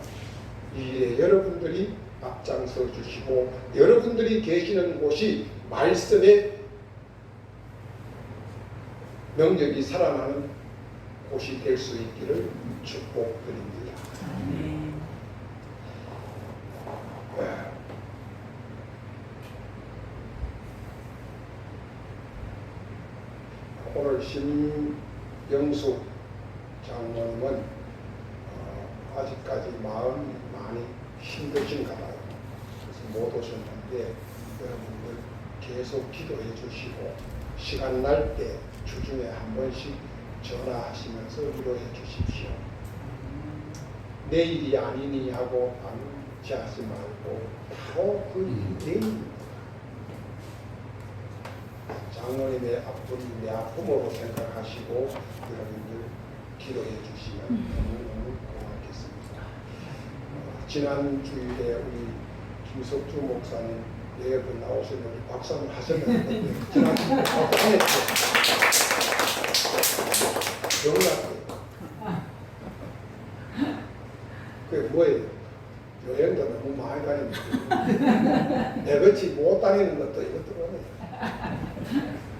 이 일에 여러분들이 앞장서 주시고 여러분들이 계시는 곳이 말씀의 능력이 살아나는 곳이 될 수 있기를 축복드립니다. 오늘 심영숙 장모님은 아직까지 마음이 많이 힘드신가 봐요. 그래서 못 오셨는데 여러분들 계속 기도해 주시고 시간 날 때 주중에 한 번씩 전화하시면서 위로해 주십시오. 내일이 아니니 하고 방치하지 말고 바로 그 내일입니다. 장로님의 아픔, 내 아픔으로 생각하시고 여러분들 기도해 주시면 너무너무 고맙겠습니다. 지난 주일에 우리 김석주 목사님 예배 나오셨는데 박수 한번 하셨는데 지난 주일에 박수 안 했죠. 놀랐어요. 그게 뭐예요? 여행도 너무 많이 다니는데 내같이 못 다니는 것도 이것도 그러네.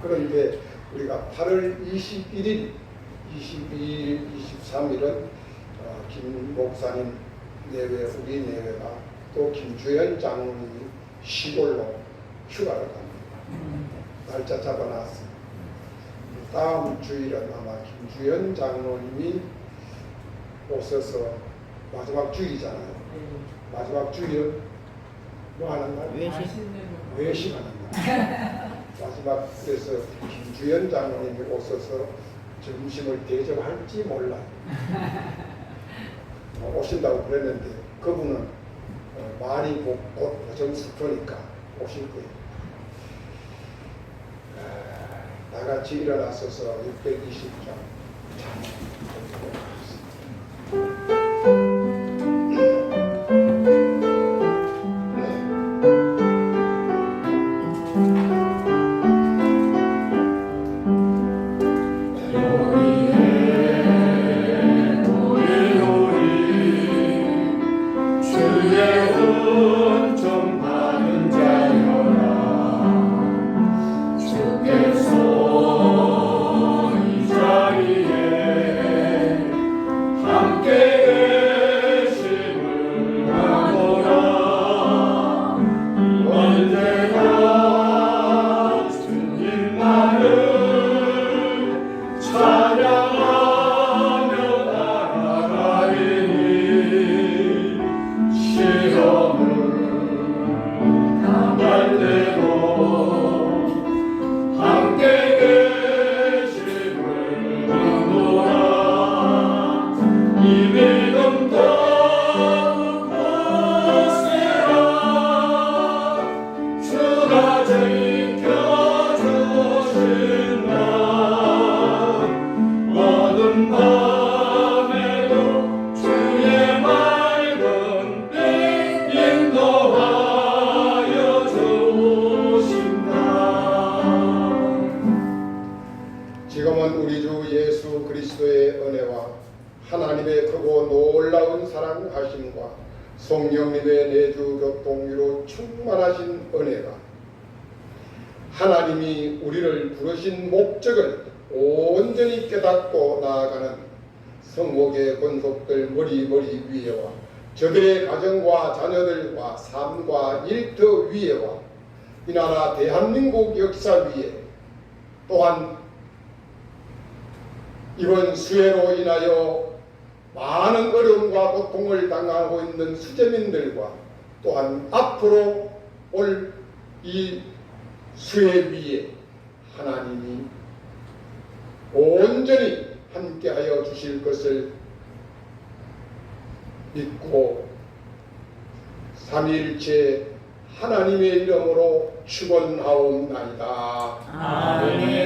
그런데 우리가 8월 21일, 22일, 23일은 김 목사님 내외, 우리 내외가 또 김주현 장로님이 시골로 휴가를 갑니다. 날짜 잡아놨습니다. 다음 주일은 아마 김주현 장로님이 오셔서 마지막 주일이잖아요. 마지막 주일은 뭐 하는 날? 외식하는 날. 마지막 그래서 김주현 장로님이 오셔서 점심을 대접할지 몰라요. 오신다고 그랬는데 그분은 말이 곧 보정스프니까 오실 거예요. 다 같이 일어나서서 620장 참 밤에도 주의 맑은 빛 인도하 하심과 성령님의 내주 교통위로 충만하신 은혜가 하나님이 우리를 부르신 목적을 온전히 깨닫고 나아가는 성목의 권속들 머리 위에와 저들의 가정과 자녀들과 삶과 일터 위에와 이 나라 대한민국 역사 위에 또한 이번 수해로 인하여 많은 어려움과 고통을 당하고 있는 수재민들과 또한 앞으로 올 이 수해 위에 하나님이 온전히 함께하여 주실 것을 믿고 삼위일체 하나님의 이름으로 축원하옵나이다. 아멘.